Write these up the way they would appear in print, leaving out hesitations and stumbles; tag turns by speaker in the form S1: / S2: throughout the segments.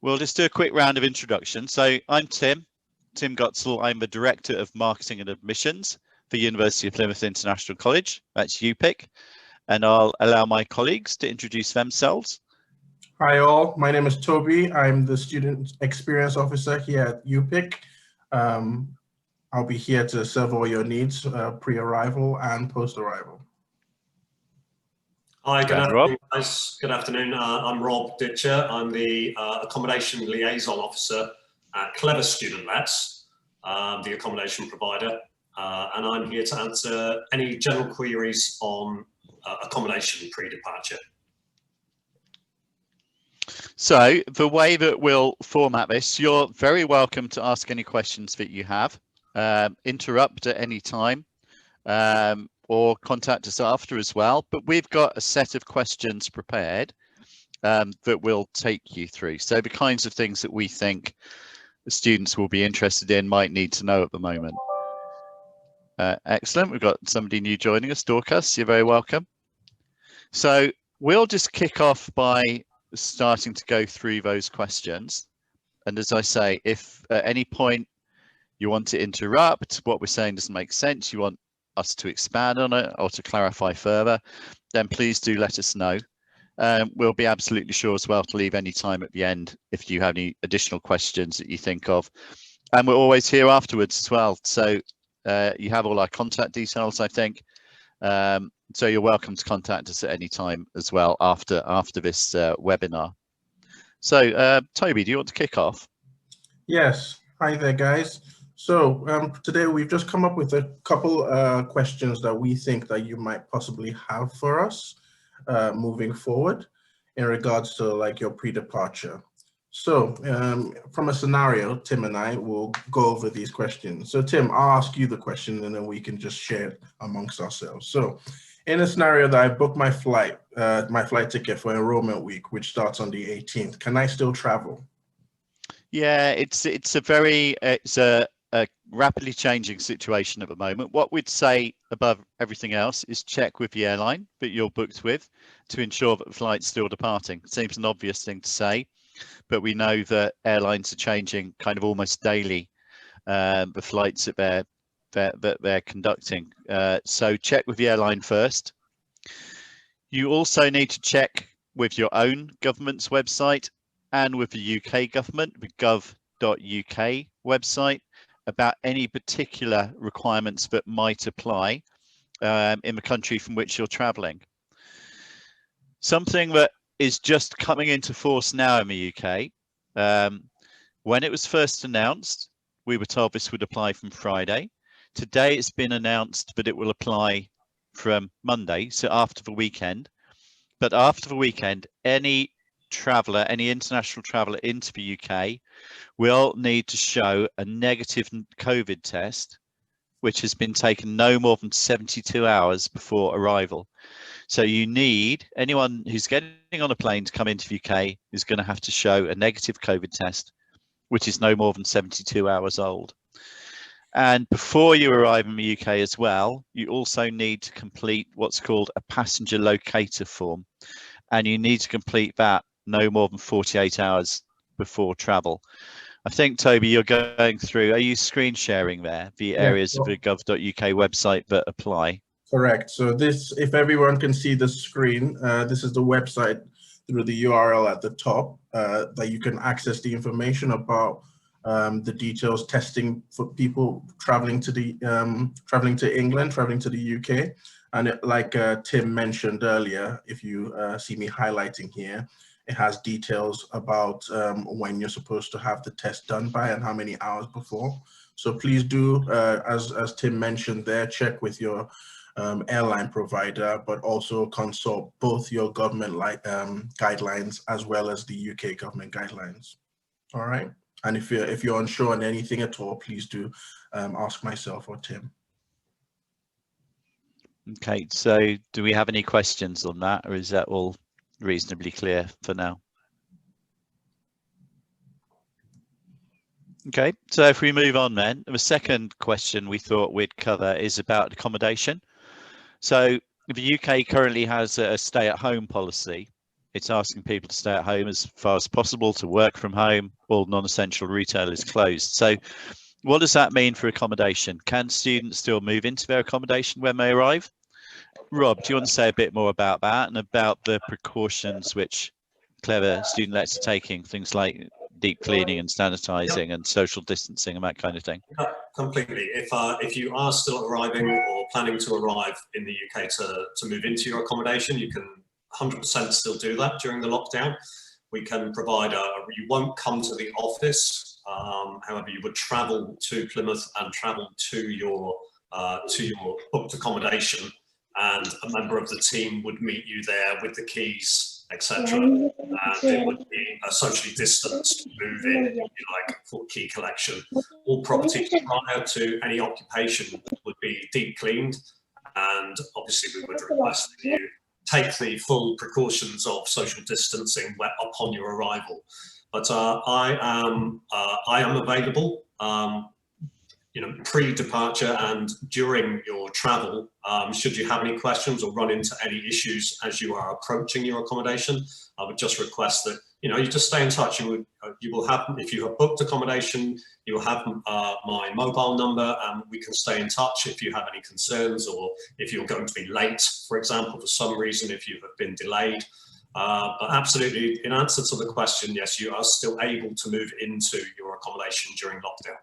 S1: We'll just do a quick round of introduction. So I'm Tim Gotzel. I'm the Director of Marketing and Admissions for University of Plymouth International College, that's UPIC, and I'll allow my colleagues to introduce themselves.
S2: Hi all, my name is Toby. I'm the Student Experience Officer here at UPIC. I'll be here to serve all your needs pre-arrival and post-arrival.
S3: Hi, good afternoon, guys. Good afternoon. I'm Rob Ditcher. I'm the Accommodation Liaison Officer at Clever Student Lets, the accommodation provider, and I'm here to answer any general queries on accommodation pre-departure.
S1: So the way that we'll format this, you're very welcome to ask any questions that you have, interrupt at any time, or contact us after as well. But we've got a set of questions prepared that we'll take you through. So the kinds of things that we think the students will be interested in, might need to know at the moment. Excellent. We've got somebody new joining us, Dorcas. You're very welcome. So we'll just kick off by starting to go through those questions. And as I say, if at any point you want to interrupt, what we're saying doesn't make sense, you want us to expand on it or to clarify further, then please do let us know. We'll be absolutely sure as well to leave any time at the end if you have any additional questions that you think of. And we're always here afterwards as well. So you have all our contact details, I think. So you're welcome to contact us at any time as well after this webinar. So Toby, do you want to kick off?
S2: Yes. Hi there, guys. So today we've just come up with a couple questions that we think that you might possibly have for us moving forward in regards to like your pre-departure. So from a scenario, Tim and I will go over these questions. So Tim, I'll ask you the question and then we can just share it amongst ourselves. So in a scenario that I booked my flight ticket for enrollment week, which starts on the 18th, can I still travel?
S1: Yeah, it's a rapidly changing situation at the moment. What we'd say above everything else is check with the airline that you're booked with to ensure that the flight's still departing. It seems an obvious thing to say, but we know that airlines are changing kind of almost daily the flights that they're conducting. So check with the airline first. You also need to check with your own government's website and with the UK government, the gov.uk website, about any particular requirements that might apply in the country from which you're traveling. Something that is just coming into force now in the UK, when it was first announced, we were told this would apply from Friday. Today it's been announced that it will apply from Monday, so after the weekend. But after the weekend, any traveller, any international traveller into the UK will need to show a negative COVID test, which has been taken no more than 72 hours before arrival. So you need, anyone who's getting on a plane to come into the UK is going to have to show a negative COVID test, which is no more than 72 hours old. And before you arrive in the UK as well, you also need to complete what's called a passenger locator form. And you need to complete that no more than 48 hours before travel. I think, Toby, you're going through, are you screen sharing there, the areas of the gov.uk website that apply?
S2: Correct. So this, if everyone can see the screen, this is the website through the URL at the top that you can access the information about the details testing for people traveling to the traveling to England, traveling to the UK. And it, like Tim mentioned earlier, if you see me highlighting here, it has details about when you're supposed to have the test done by and how many hours before. So please do, as Tim mentioned there, check with your airline provider, but also consult both your government guidelines as well as the UK government guidelines. All right. And if you're unsure on anything at all, please do ask myself or Tim.
S1: Okay, so do we have any questions on that, or is that all reasonably clear for now? Okay, so if we move on then, the second question we thought we'd cover is about accommodation. So the UK currently has a stay-at-home policy, It's asking people to stay at home as far as possible, to work from home. All non-essential retail is closed. So what does that mean for accommodation? Can students still move into their accommodation when they arrive? Rob, do you want to say a bit more about that and about the precautions which Clever Student Lets are taking, things like deep cleaning and sanitizing and social distancing and that kind of thing?
S3: Yeah, completely. If you are still arriving or planning to arrive in the UK to move into your accommodation, you can 100% still do that during the lockdown. We can provide you won't come to the office, however you would travel to Plymouth and travel to your booked accommodation, and a member of the team would meet you there with the keys, etc. And it would be a socially distanced move in, if you like, for key collection. All properties prior to any occupation would be deep cleaned, and obviously we would request that you take the full precautions of social distancing upon your arrival. But I am available, pre-departure and during your travel. Should you have any questions or run into any issues as you are approaching your accommodation, I would just request that you just stay in touch. You will have, if you have booked accommodation, you will have my mobile number, and we can stay in touch if you have any concerns, or if you're going to be late, for example, for some reason, if you have been delayed. But absolutely, in answer to the question, yes, you are still able to move into your accommodation during lockdown.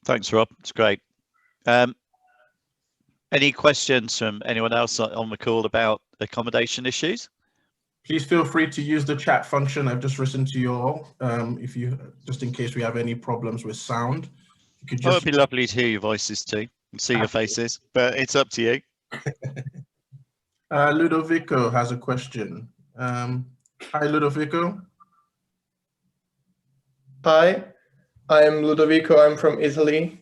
S1: Thanks, Rob. It's great. Any questions from anyone else on the call about accommodation issues?
S2: Please feel free to use the chat function. I've just written to you all. If you, just in case we have any problems with sound, you could just.
S1: Oh, it'd be lovely to hear your voices too and see your faces, but it's up to you.
S2: Ludovico has a question. Hi, Ludovico.
S4: Hi, I'm Ludovico. I'm from Italy.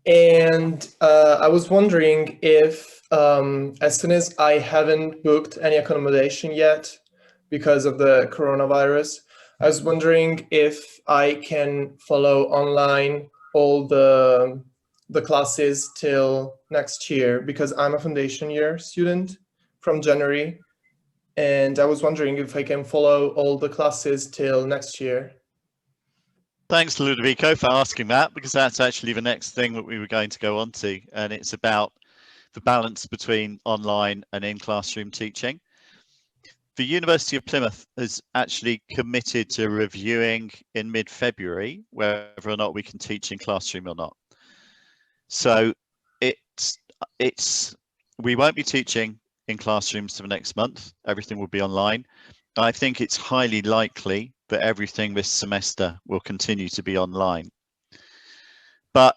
S4: And I was wondering if, as soon as I haven't booked any accommodation yet because of the coronavirus, I was wondering if I can follow online all the classes till next year, because I'm a foundation year student from January. And I was wondering if I can follow all the classes till next year.
S1: Thanks, Ludovico, for asking that, because that's actually the next thing that we were going to go on to, and it's about the balance between online and in-classroom teaching. The University of Plymouth has actually committed to reviewing in mid-February whether or not we can teach in classroom or not. So we won't be teaching in classrooms for the next month. Everything will be online. I think it's highly likely that everything this semester will continue to be online. But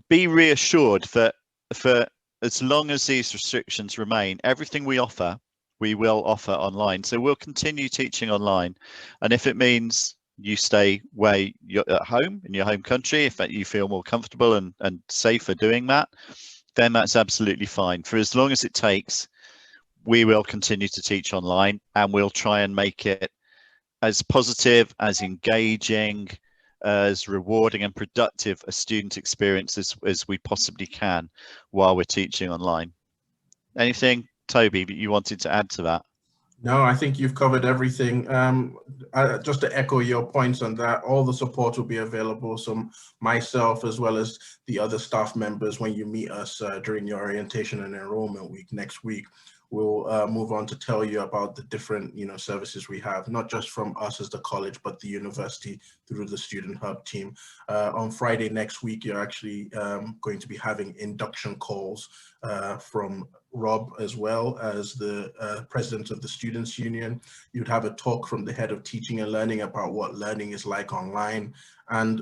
S1: be reassured that for as long as these restrictions remain, everything we offer, we will offer online. So we'll continue teaching online. And if it means you stay where you're at home, in your home country, if you feel more comfortable and safer doing that, then that's absolutely fine. For as long as it takes, we will continue to teach online, and we'll try and make it as positive, as engaging, as rewarding and productive a student experience as we possibly can while we're teaching online. Anything, Toby, that you wanted to add to that?
S2: No, I think you've covered everything. Just to echo your points on that, all the support will be available. So myself, as well as the other staff members, when you meet us during your orientation and enrollment week next week, we'll move on to tell you about the different services we have, not just from us as the college, but the university through the Student Hub team. On Friday next week, you're actually going to be having induction calls from Rob, as well as the president of the Students' Union. You'd have a talk from the head of teaching and learning about what learning is like online. And,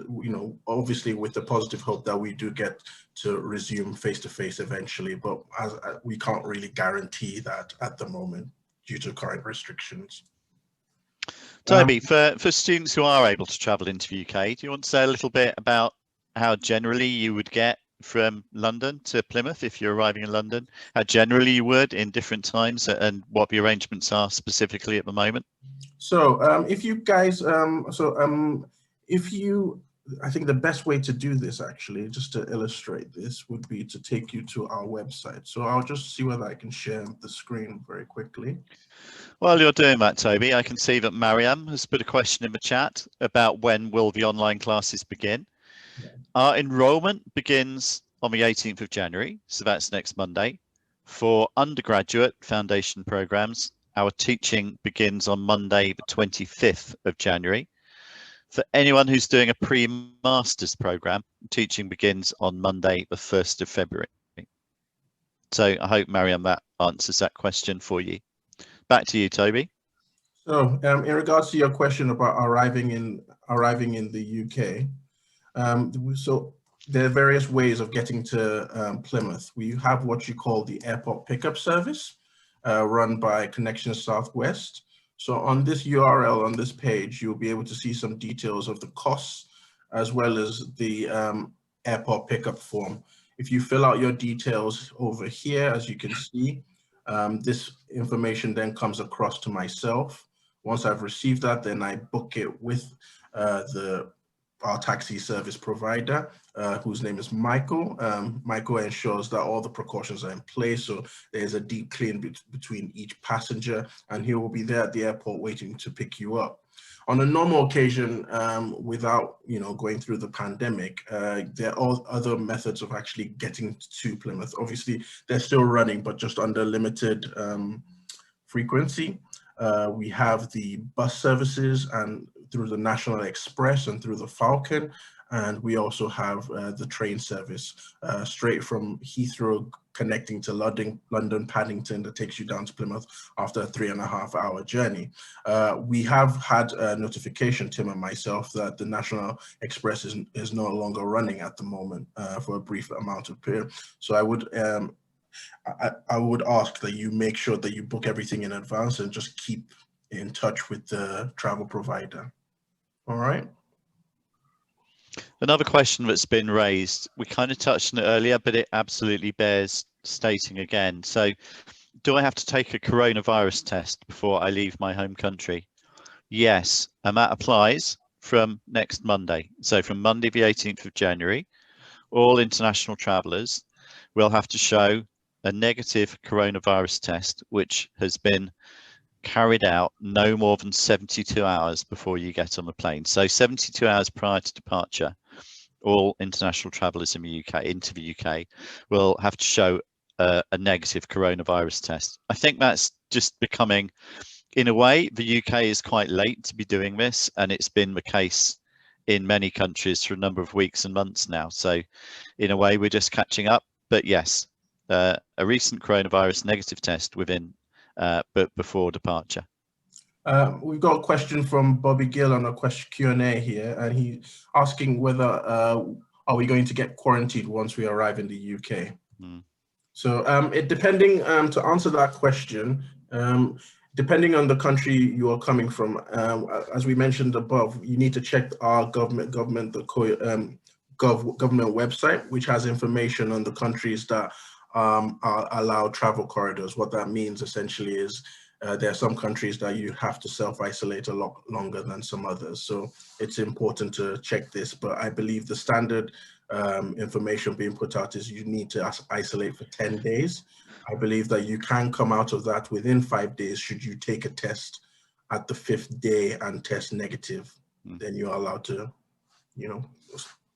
S2: obviously with the positive hope that we do get to resume face-to-face eventually, but we can't really guarantee that at the moment due to current restrictions.
S1: Toby, for students who are able to travel into the UK, do you want to say a little bit about how generally you would get from London to Plymouth if you're arriving in London, how generally you would in different times, and what the arrangements are specifically at the moment?
S2: So if you guys, if you I think the best way to do this, actually, just to illustrate this, would be to take you to our website. So I'll just see whether I can share the screen very quickly.
S1: While you're doing that, Toby, I can see that Mariam has put a question in the chat about when will the online classes begin. Our enrolment begins on the 18th of January, so that's next Monday. For undergraduate foundation programs, our teaching begins on Monday, the 25th of January. For anyone who's doing a pre-master's program, teaching begins on Monday, the 1st of February. So I hope, Mariam, that answers that question for you. Back to you, Toby.
S2: So in regards to your question about arriving in the UK, so there are various ways of getting to Plymouth. We have what you call the airport pickup service, run by Connections Southwest. So on this URL, on this page, you'll be able to see some details of the costs, as well as the airport pickup form. If you fill out your details over here, as you can see, this information then comes across to myself. Once I've received that, then I book it with our taxi service provider, whose name is Michael. Michael ensures that all the precautions are in place, so there's a deep clean between each passenger, and he will be there at the airport waiting to pick you up. On a normal occasion, without going through the pandemic, there are other methods of actually getting to Plymouth. Obviously, they're still running, but just under limited frequency. We have the bus services and through the National Express and through the Falcon, and we also have the train service straight from Heathrow connecting to London Paddington that takes you down to Plymouth after a 3.5-hour journey. We have had a notification, Tim and myself, that the National Express is no longer running at the moment for a brief amount of period. So I would ask that you make sure that you book everything in advance and just keep in touch with the travel provider. All right.
S1: Another question that's been raised, we kind of touched on it earlier, but it absolutely bears stating again. So do I have to take a coronavirus test before I leave my home country? Yes, and that applies from next Monday. So from Monday, the 18th of January, all international travellers will have to show a negative coronavirus test, which has been carried out no more than 72 hours before you get on the plane. So 72 hours prior to departure, all international travellers in the UK, into the UK, will have to show a negative coronavirus test. I think that's just becoming, in a way, the UK is quite late to be doing this, and it's been the case in many countries for a number of weeks and months now. So in a way, we're just catching up. But yes, a recent coronavirus negative test within but before departure.
S2: We've got a question from Bobby Gill on a question Q&A here, and he's asking whether are we going to get quarantined once we arrive in the UK? So depending to answer that question, depending on the country you are coming from, as we mentioned above, you need to check our government website, which has information on the countries that are allowed travel corridors. What that means essentially is there are some countries that you have to self-isolate a lot longer than some others. So it's important to check this, but I believe the standard information being put out is you need to isolate for 10 days. I believe that you can come out of that within 5 days should you take a test at the 5th day and test negative. Then you're allowed to,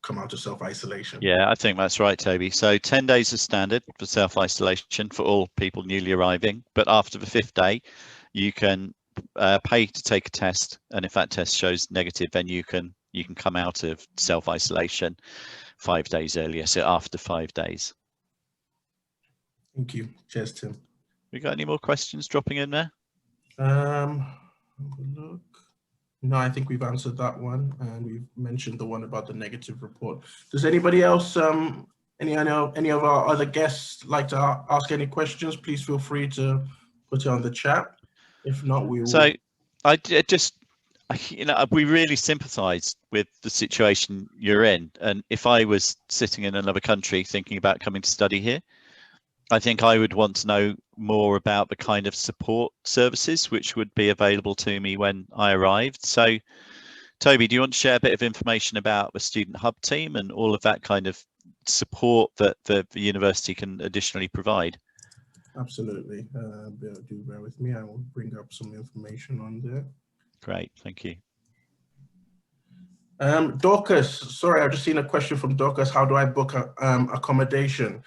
S2: come out of self-isolation.
S1: Yeah, I think that's right, Toby. So 10 days is standard for self-isolation for all people newly arriving, but after the 5th day, you can pay to take a test, and if that test shows negative, then you can come out of self-isolation 5 days earlier, so after 5 days.
S2: Thank you. Cheers, Tim.
S1: We got any more questions dropping in there?
S2: Have a look. No, I think we've answered that one, and we've mentioned the one about the negative report. Does anybody else, any of our other guests like to ask any questions? Please feel free to put it on the chat. If not, we will.
S1: So we really sympathise with the situation you're in, and if I was sitting in another country thinking about coming to study here, I think I would want to know more about the kind of support services which would be available to me when I arrived. So Toby, do you want to share a bit of information about the Student Hub team and all of that kind of support that the university can additionally provide?
S2: Absolutely. Do bear with me. I will bring up some information on there.
S1: Great, thank you.
S2: Dorcas, sorry, I've just seen a question from Dorcas. How do I book accommodation?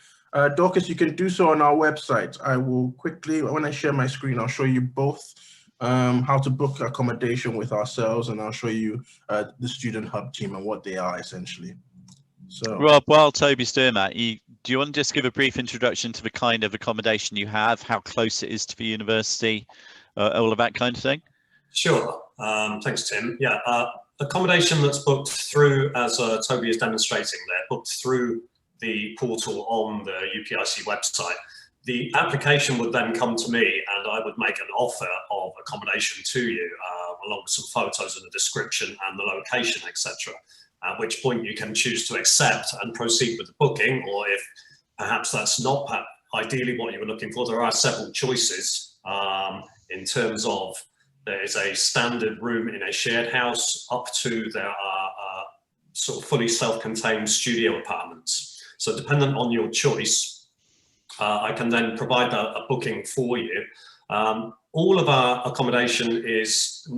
S2: Dorcas, you can do so on our website. I will quickly, when I share my screen, I'll show you both how to book accommodation with ourselves, and I'll show you the Student Hub team and what they are essentially. So,
S1: Rob, while Toby's doing that, do you want to just give a brief introduction to the kind of accommodation you have, how close it is to the university, all of that kind of thing?
S3: Sure. Thanks, Tim. Yeah, accommodation that's booked through, as Toby is demonstrating there, booked through the portal on the UPIC website. The application would then come to me and I would make an offer of accommodation to you, along with some photos and a description and the location, etc. At which point you can choose to accept and proceed with the booking, or if perhaps that's not ideally what you were looking for, there are several choices in terms of there is a standard room in a shared house up to there are sort of fully self-contained studio apartments. So dependent on your choice, I can then provide a booking for you. All of our accommodation is,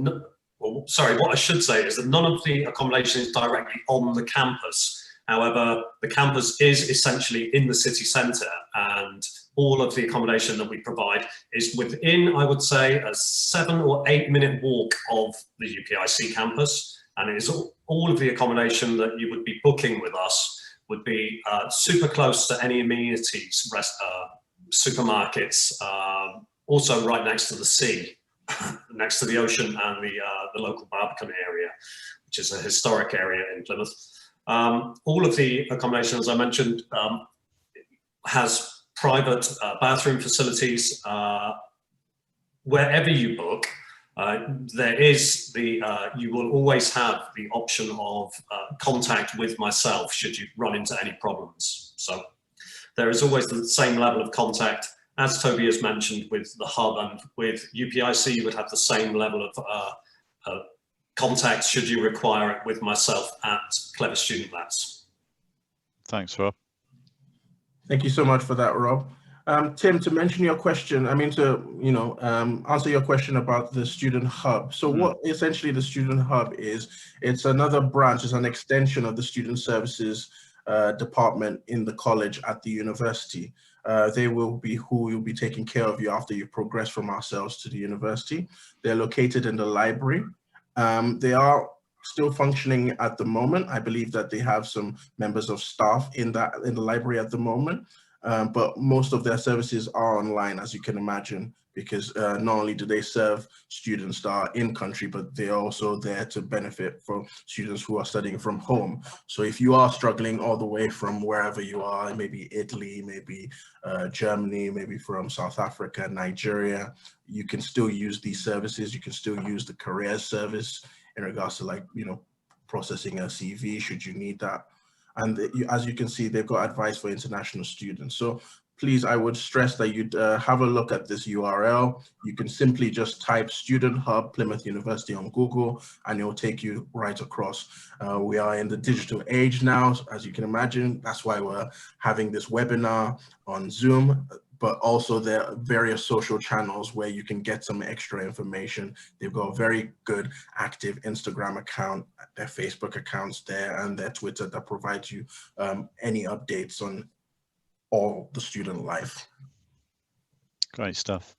S3: well, sorry, what I should say is that none of the accommodation is directly on the campus. However, the campus is essentially in the city centre, and all of the accommodation that we provide is within, I would say, a 7 or 8 minute walk of the UPIC campus. And it is all of the accommodation that you would be booking with us would be super close to any amenities, supermarkets, also right next to the sea, next to the ocean and the local Barbican area, which is a historic area in Plymouth. All of the accommodation, as I mentioned, has private bathroom facilities. Wherever you book, there is you will always have the option of contact with myself should you run into any problems. So there is always the same level of contact. As Toby has mentioned with the hub and with UPIC, you would have the same level of contact should you require it with myself at Clever Student Labs.
S1: Thanks, Rob.
S2: thank you so much for that, Rob. Tim, to mention your question, I mean to answer your question about the Student Hub. So what essentially the Student Hub is, it's another branch, it's an extension of the Student Services department in the college at the university. They will be who will be taking care of you after you progress from ourselves to the university. They're located in the library. They are still functioning at the moment. I believe that they have some members of staff in the library at the moment. But most of their services are online, as you can imagine, because not only do they serve students that are in country, but they're also there to benefit from students who are studying from home. So if you are struggling all the way from wherever you are, maybe Italy, maybe Germany, maybe from South Africa, Nigeria, you can still use these services. You can still use the careers service in regards to, like, processing a CV should you need that. And as you can see, they've got advice for international students. So please, I would stress that you'd have a look at this URL. You can simply just type Student Hub Plymouth University on Google, and it will take you right across. We are in the digital age now, as you can imagine. That's why we're having this webinar on Zoom, but also there are various social channels where you can get some extra information. They've got a very good active Instagram account, their Facebook accounts there, and their Twitter that provides you any updates on all the student life.
S1: Great stuff.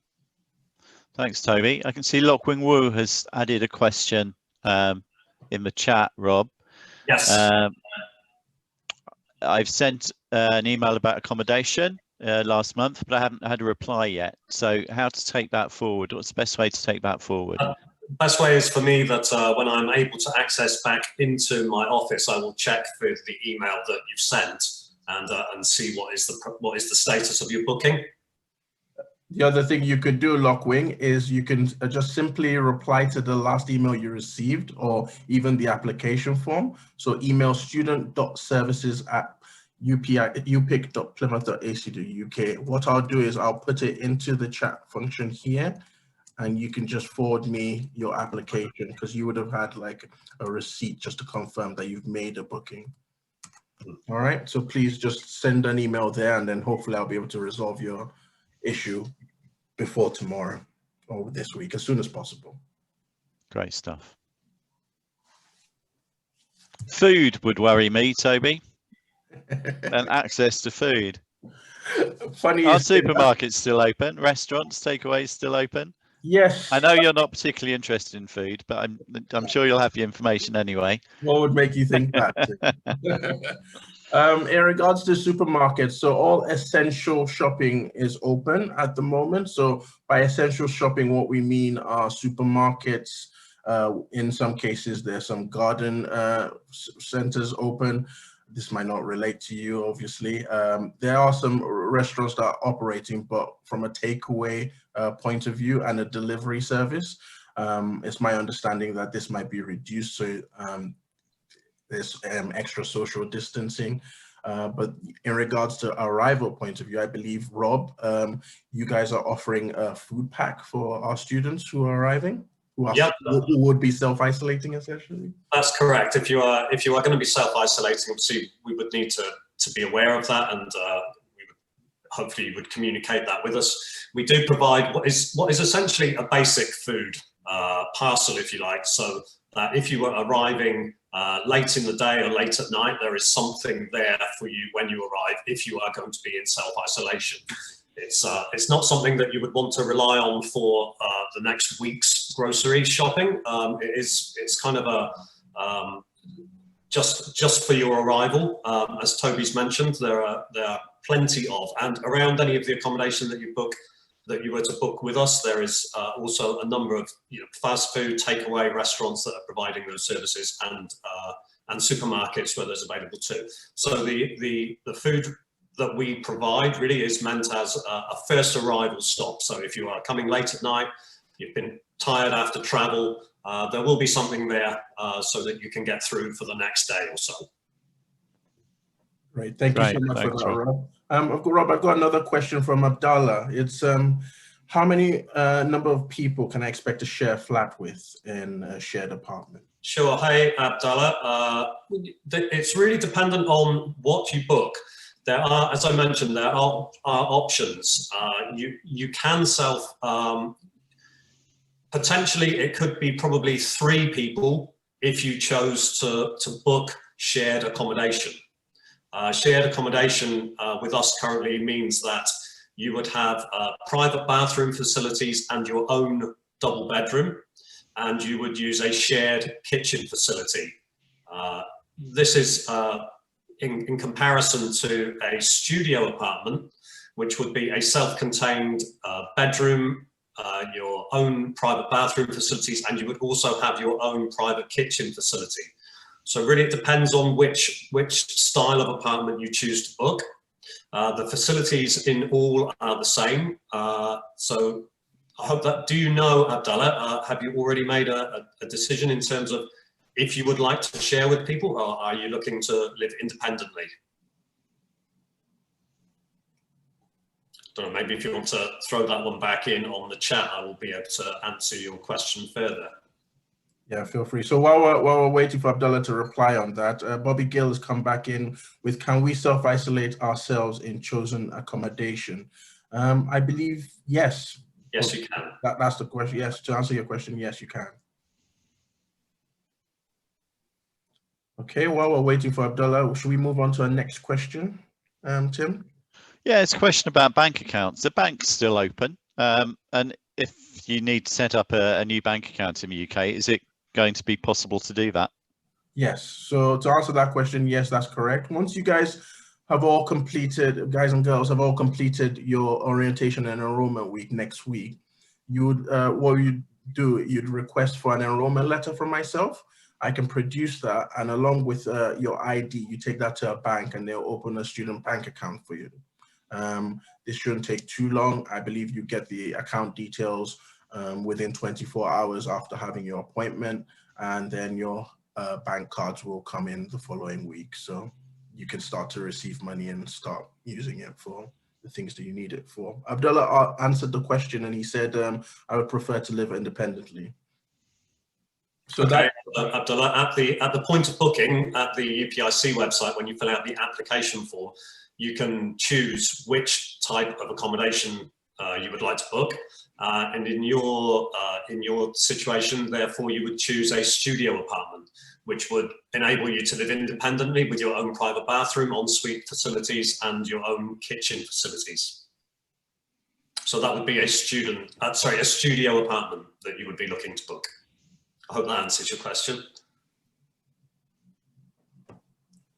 S1: Thanks, Toby. I can see Lockwing Wu has added a question in the chat, Rob.
S3: Yes.
S1: I've sent an email about accommodation last month, but I haven't had a reply yet. So how to take that forward? What's the best way to take that forward?
S3: Best way is for me that when I'm able to access back into my office, I will check with the email that you've sent and see what is the status of your booking.
S2: The other thing you could do, Lockwing, is you can just simply reply to the last email you received, or even the application form. So email student.services@upic.plymouth.ac.uk. What I'll do is I'll put it into the chat function here, and you can just forward me your application, because you would have had like a receipt just to confirm that you've made a booking. All right, so please just send an email there, and then hopefully I'll be able to resolve your issue before tomorrow or this week, as soon as possible.
S1: Great stuff. Food would worry me, Toby, and access to food.
S2: Funny.
S1: Are supermarkets still open? Restaurants, takeaways still open?
S2: Yes.
S1: I know you're not particularly interested in food, but I'm sure you'll have the information anyway.
S2: What would make you think that? In regards to supermarkets, so all essential shopping is open at the moment. So by essential shopping, what we mean are supermarkets. In some cases, there's some garden centers open. This might not relate to you, obviously. There are some restaurants that are operating, but from a takeaway point of view and a delivery service, it's my understanding that this might be reduced. So there's extra social distancing. But in regards to arrival point of view, I believe, Rob, you guys are offering a food pack for our students who are arriving, who would be self-isolating essentially.
S3: That's correct. If you are going to be self-isolating, obviously we would need to be aware of that, and hopefully you would communicate that with us. We do provide what is essentially a basic food parcel, if you like, so that if you are arriving late in the day or late at night, there is something there for you when you arrive if you are going to be in self-isolation. It's not something that you would want to rely on for the next week's grocery shopping. It's kind of a just for your arrival. As Toby's mentioned, there are plenty of, and around any of the accommodation that you were to book with us, there is also a number of fast food takeaway restaurants that are providing those services, and supermarkets where there's available too. So the food that we provide really is meant as a first arrival stop. So if you are coming late at night, you've been tired after travel, there will be something there so that you can get through for the next day or so.
S2: Great, thank you so much for that, Rob. Rob, I've got another question from Abdallah. It's how many number of people can I expect to share a flat with in a shared apartment?
S3: Sure. Hey, Abdallah. It's really dependent on what you book. There are, as I mentioned, there are options. You can potentially it could be probably 3 people if you chose to book shared accommodation. Shared accommodation with us currently means that you would have private bathroom facilities and your own double bedroom, and you would use a shared kitchen facility. This is in comparison to a studio apartment, which would be a self-contained bedroom, your own private bathroom facilities, and you would also have your own private kitchen facility. So really it depends on which style of apartment you choose to book. The facilities in all are the same. So I hope that, do you know, Abdallah, have you already made a decision in terms of if you would like to share with people, or are you looking to live independently? Don't know, maybe if you want to throw that one back in on the chat, I will be able to answer your question further.
S2: Yeah, feel free. So while we're waiting for Abdallah to reply on that, Bobby Gill has come back in with, can we self-isolate ourselves in chosen accommodation? I believe, yes.
S3: Yes, you can.
S2: That's the question. Yes, to answer your question, yes, you can. Okay, while we're waiting for Abdallah, should we move on to our next question, Tim?
S1: Yeah, it's a question about bank accounts. The bank's still open, and if you need to set up a new bank account in the UK, is it going to be possible to do that?
S2: Yes, so to answer that question, yes, that's correct. Once you guys have all completed, guys and girls have all completed your orientation and enrollment week next week, you would, what you'd do, you'd request for an enrollment letter from myself. I can produce that, and along with your ID, you take that to a bank and they'll open a student bank account for you. This shouldn't take too long. I believe you get the account details within 24 hours after having your appointment, and then your bank cards will come in the following week. So you can start to receive money and start using it for the things that you need it for. Abdullah answered the question, and he said, I would prefer to live independently. So
S3: okay, Abdullah, at the point of booking at the UPIC website, when you fill out the application form, you can choose which type of accommodation you would like to book. And in your situation, therefore, you would choose a studio apartment, which would enable you to live independently with your own private bathroom, ensuite facilities, and your own kitchen facilities. So that would be a studio apartment that you would be looking to book. I hope that answers your question.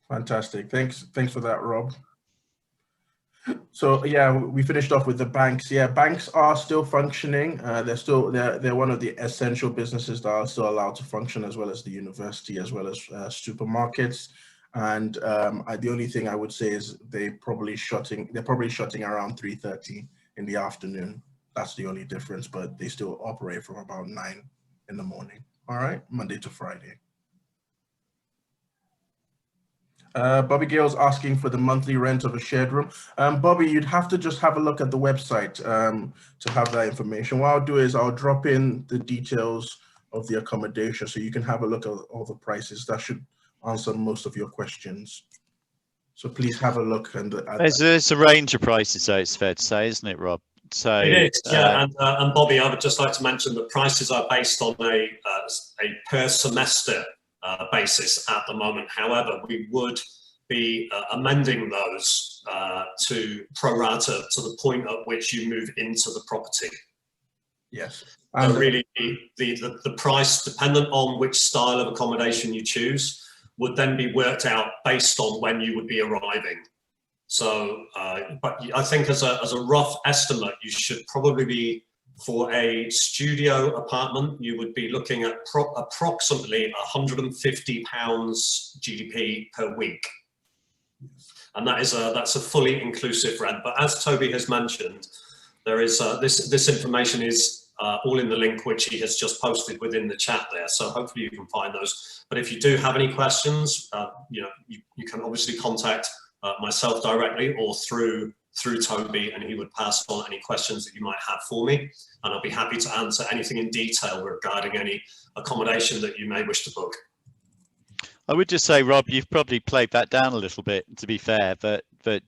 S2: Fantastic. Thanks for that, Rob. So yeah, we finished off with the banks. Yeah, banks are still functioning. They're one of the essential businesses that are still allowed to function, as well as the university, as well as supermarkets. And the only thing I would say is they're probably shutting around 3:30 in the afternoon. That's the only difference, but they still operate from about 9 in the morning. All right, Monday to Friday. Bobby Gale's asking for the monthly rent of a shared room. Bobby, you'd have to just have a look at the website to have that information. What I'll do is I'll drop in the details of the accommodation so you can have a look at all the prices. That should answer most of your questions. So please have a look.
S1: There's a range of prices, so it's fair to say, isn't it, Rob? So
S3: it is, yeah. And Bobby, I would just like to mention that prices are based on a per semester basis at the moment. However, we would be amending those to pro rata to the point at which you move into the property.
S2: Yes.
S3: So really, the price, dependent on which style of accommodation you choose, would then be worked out based on when you would be arriving. So, but I think as a rough estimate, you should probably be, for a studio apartment, you would be looking at approximately £150 GDP per week. And that's a fully inclusive rent. But as Toby has mentioned, there is this information is all in the link which he has just posted within the chat there. So hopefully you can find those. But if you do have any questions, you can obviously contact myself directly or through Toby, and he would pass on any questions that you might have for me, and I'll be happy to answer anything in detail regarding any accommodation that you may wish to book.
S1: I would just say, Rob, you've probably played that down a little bit, to be fair, but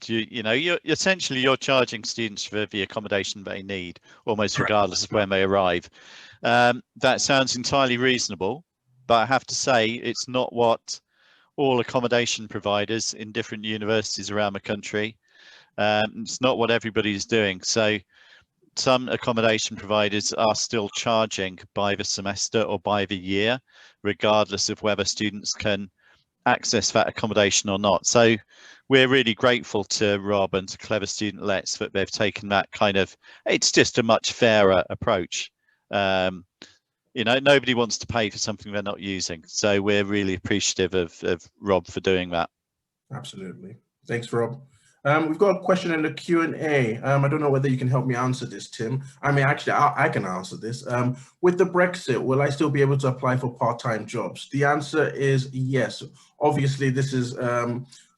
S1: you're essentially charging students for the accommodation they need, almost regardless of when they arrive. That sounds entirely reasonable, but I have to say it's not what all accommodation providers in different universities around the country. It's not what everybody's doing. So some accommodation providers are still charging by the semester or by the year, regardless of whether students can access that accommodation or not. So we're really grateful to Rob and to Clever Student Lets that they've taken that kind of, it's just a much fairer approach. Nobody wants to pay for something they're not using. So we're really appreciative of Rob for doing that.
S2: Absolutely. Thanks, Rob. We've got a question in the Q&A. I don't know whether you can help me answer this, Tim. I mean, actually, I can answer this. With the Brexit, will I still be able to apply for part-time jobs? The answer is yes. Obviously, this is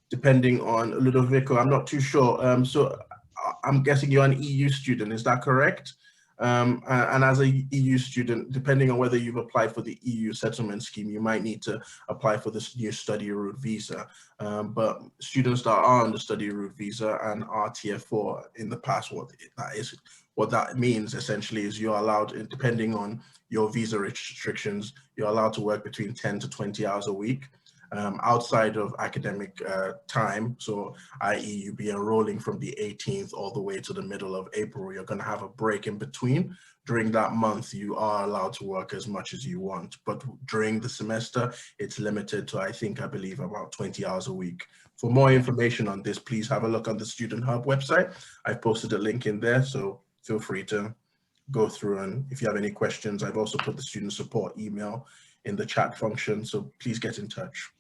S2: depending on Ludovico. I'm not too sure. So I'm guessing you're an EU student. Is that correct? And as a EU student, depending on whether you've applied for the EU settlement scheme, you might need to apply for this new study route visa. But students that are on the study route visa and are Tier 4 in the past, what that means essentially is you're allowed, depending on your visa restrictions, you're allowed to work between 10 to 20 hours a week. Outside of academic time, so i.e. you be enrolling from the 18th all the way to the middle of April, you're going to have a break in between. During that month, you are allowed to work as much as you want, but during the semester, it's limited to, I believe, about 20 hours a week. For more information on this, please have a look on the Student Hub website. I've posted a link in there, so feel free to go through, and if you have any questions, I've also put the student support email in the chat function, so please get in touch.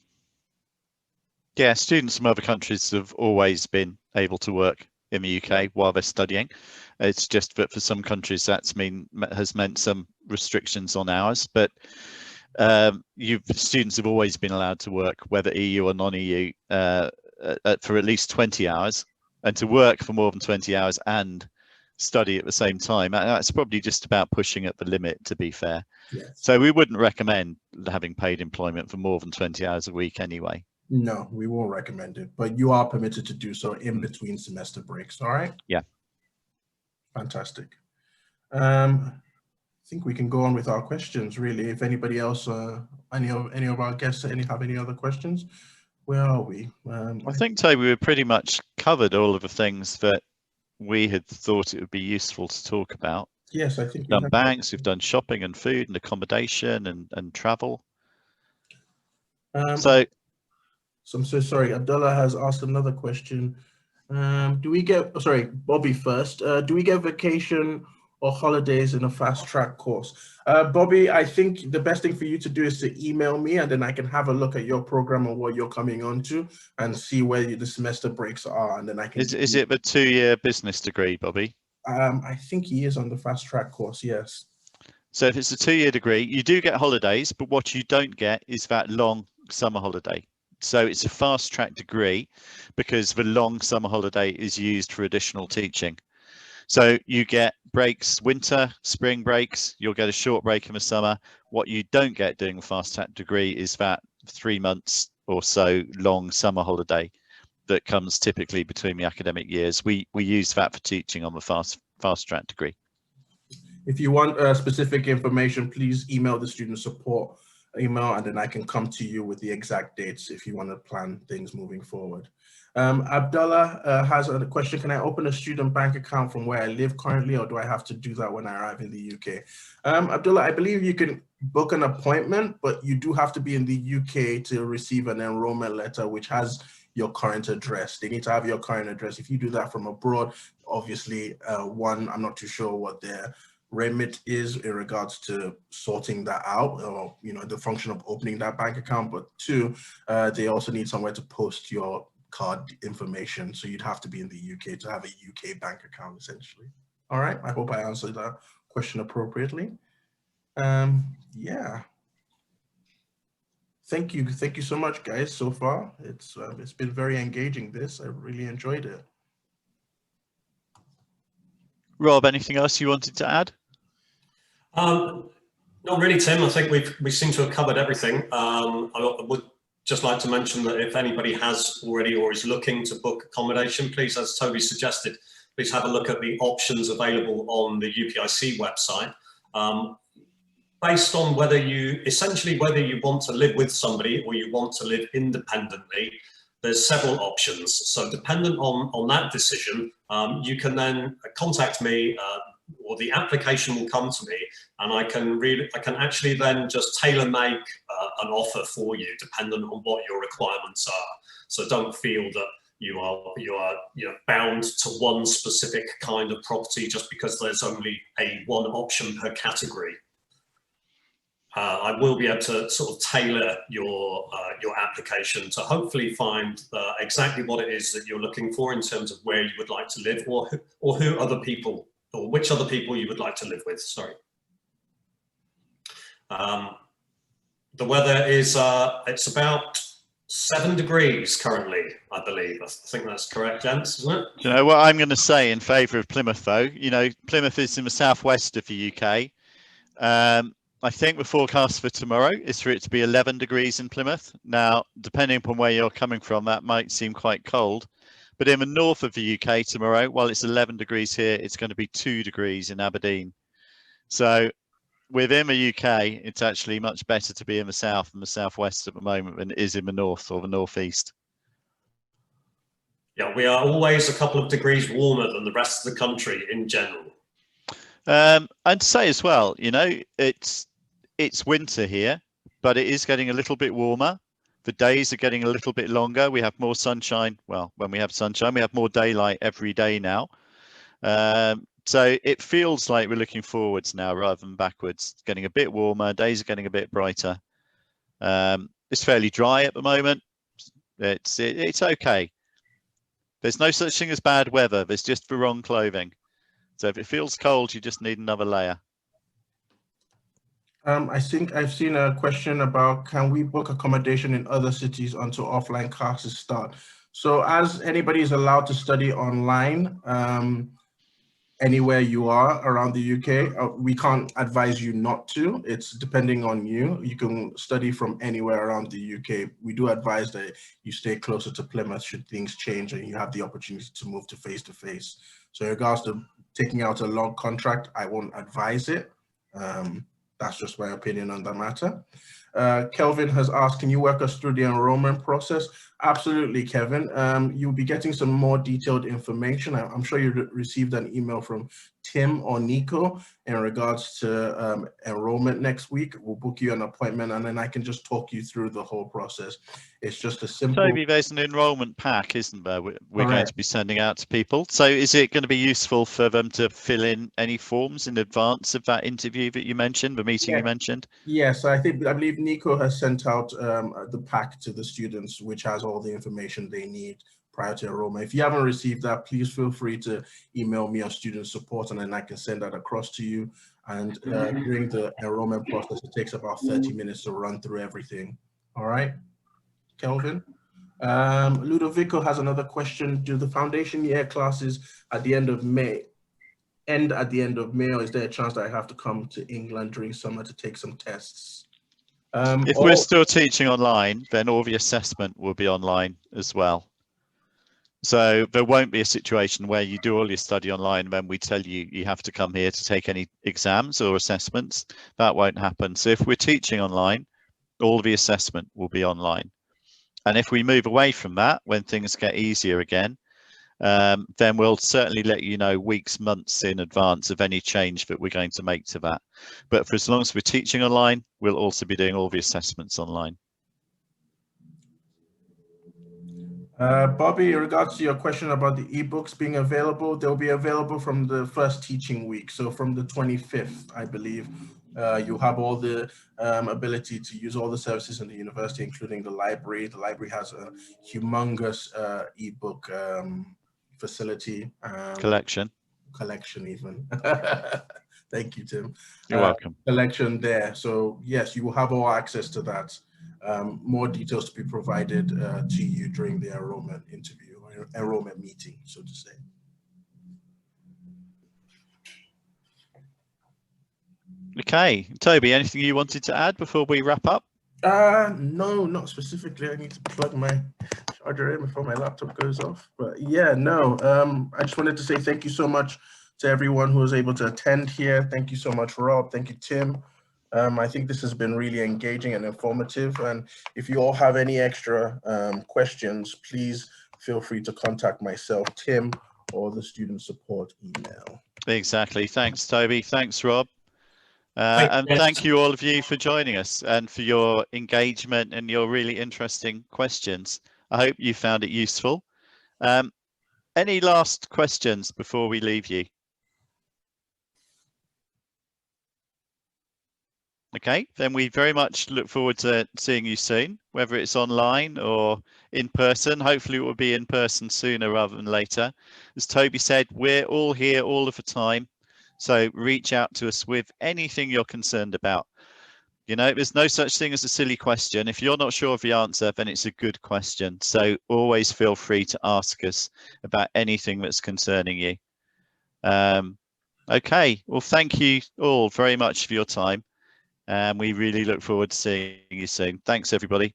S1: Yeah, students from other countries have always been able to work in the UK while they're studying. It's just that for some countries has meant some restrictions on hours, but students have always been allowed to work, whether EU or non-EU, for at least 20 hours. And to work for more than 20 hours and study at the same time, that's probably just about pushing at the limit, to be fair.
S2: Yes.
S1: So we wouldn't recommend having paid employment for more than 20 hours a week anyway.
S2: No, we won't recommend it, but you are permitted to do so in between semester breaks. All right.
S1: Yeah.
S2: Fantastic. I think we can go on with our questions, really. If anybody else, any of our guests have any other questions, where are we?
S1: I think, Toby, we've pretty much covered all of the things that we had thought it would be useful to talk about.
S2: Yes, I think
S1: we've done banks, we've done shopping and food and accommodation and travel. So
S2: I'm so sorry. Abdullah has asked another question. Do we get, sorry, Bobby first. Do we get vacation or holidays in a fast track course? Bobby, I think the best thing for you to do is to email me, and then I can have a look at your program and what you're coming on to and see where the semester breaks are. And then I can.
S1: Is it the 2-year business degree, Bobby?
S2: I think he is on the fast track course, yes.
S1: So if it's a 2-year degree, you do get holidays, but what you don't get is that long summer holiday. So it's a fast track degree because the long summer holiday is used for additional teaching. So you get breaks, winter, spring breaks, you'll get a short break in the summer. What you don't get doing a fast track degree is that 3 months or so long summer holiday that comes typically between the academic years. We use that for teaching on the fast track degree.
S2: If you want specific information, please email the student support email, and then I can come to you with the exact dates if you want to plan things moving forward. Abdullah has a question. Can I open a student bank account from where I live currently, or do I have to do that when I arrive in the UK? Abdullah, I believe you can book an appointment, but you do have to be in the UK to receive an enrollment letter, which has your current address. They need to have your current address. If you do that from abroad, obviously, one, I'm not too sure what their remit is in regards to sorting that out, or the function of opening that bank account, but two, they also need somewhere to post your card information, so you'd have to be in the UK to have a UK bank account, essentially. All right, I hope I answered that question appropriately. Yeah, thank you so much, guys. So far it's been very engaging. I really enjoyed it.
S1: Rob, anything else you wanted to add?
S3: Not really, Tim. I think we seem to have covered everything. I would just like to mention that if anybody has already or is looking to book accommodation, please, as Toby suggested, please have a look at the options available on the UPIC website. Based on whether you want to live with somebody or you want to live independently, there's several options. So dependent on that decision, you can then contact me, or the application will come to me, and I can actually then just tailor make an offer for you, dependent on what your requirements are. So don't feel that you are bound to one specific kind of property just because there's only one option per category. I will be able to sort of tailor your application to hopefully find exactly what it is that you're looking for in terms of where you would like to live, or who other people, or which other people you would like to live with. Sorry. The weather is it's about 7 degrees currently, I believe. I think that's correct, gents, isn't it?
S1: Do you know what I'm going to say in favour of Plymouth, though? Plymouth is in the southwest of the UK. I think the forecast for tomorrow is for it to be 11 degrees in Plymouth. Now, depending upon where you're coming from, that might seem quite cold. But in the north of the UK tomorrow, while it's 11 degrees here, it's going to be 2 degrees in Aberdeen. So within the UK, it's actually much better to be in the south and the southwest at the moment than it is in the north or the northeast.
S3: Yeah, we are always a couple of degrees warmer than the rest of the country in general.
S1: I'd say as well, it's winter here, but it is getting a little bit warmer. The days are getting a little bit longer. We have more sunshine. Well, when we have sunshine, we have more daylight every day now. So it feels like we're looking forwards now rather than backwards. It's getting a bit warmer. Days are getting a bit brighter. It's fairly dry at the moment. It's okay. There's no such thing as bad weather. There's just the wrong clothing. So if it feels cold, you just need another layer.
S2: I think I've seen a question about, can we book accommodation in other cities until offline classes start? So as anybody is allowed to study online, anywhere you are around the UK, we can't advise you not to. It's depending on you. You can study from anywhere around the UK. We do advise that you stay closer to Plymouth should things change and you have the opportunity to move to face-to-face. So in regards to taking out a long contract, I won't advise it. That's just my opinion on the matter. Kelvin has asked, can you work us through the enrollment process? Absolutely, Kevin. You'll be getting some more detailed information. I'm sure you received an email from Tim or Nico in regards to enrollment next week. We'll book you an appointment and then I can just talk you through the whole process. It's just a simple...
S1: Toby, there's an enrollment pack, isn't there? We're going to be sending out to people. So is it going to be useful for them to fill in any forms in advance of that interview that you mentioned, the meeting you mentioned?
S2: Yes, I believe Nico has sent out the pack to the students, which has all the information they need prior to enrollment. If you haven't received that, please feel free to email me on student support and then I can send that across to you. And during the enrollment process, it takes about 30 minutes to run through everything. All right, Kelvin? Ludovico has another question. Do the foundation year classes at the end of May end at the end of May, or is there a chance that I have to come to England during summer to take some tests?
S1: If we're still teaching online, then all the assessment will be online as well. So there won't be a situation where you do all your study online and then we tell you you have to come here to take any exams or assessments. That won't happen. So if we're teaching online, all the assessment will be online. And if we move away from that, when things get easier again, then we'll certainly let you know weeks, months in advance of any change that we're going to make to that. But for as long as we're teaching online, we'll also be doing all the assessments online.
S2: Bobby, in regards to your question about the ebooks being available, they'll be available from the first teaching week. So from the 25th, I believe, you'll have all the ability to use all the services in the university, including the library. The library has a humongous ebook facility. Collection even. Thank you, Tim.
S1: You're welcome.
S2: Collection there. So yes, you will have all access to that. More details to be provided to you during the enrollment interview, or enrollment meeting, so to say.
S1: Okay, Toby, anything you wanted to add before we wrap up?
S2: No, not specifically. I need to plug my charger in before my laptop goes off. But yeah, no, I just wanted to say thank you so much to everyone who was able to attend here. Thank you so much, Rob. Thank you, Tim. I think this has been really engaging and informative. And if you all have any extra questions, please feel free to contact myself, Tim, or the student support email.
S1: Exactly. Thanks, Toby. Thanks, Rob. And thank you all of you for joining us and for your engagement and your really interesting questions. I hope you found it useful. Any last questions before we leave you? Okay, then we very much look forward to seeing you soon, whether it's online or in person. Hopefully it will be in person sooner rather than later. As Toby said, we're all here all of the time. So reach out to us with anything you're concerned about. You know, there's no such thing as a silly question. If you're not sure of the answer, then it's a good question. So always feel free to ask us about anything that's concerning you. Okay, well, thank you all very much for your time. And we really look forward to seeing you soon. Thanks, everybody.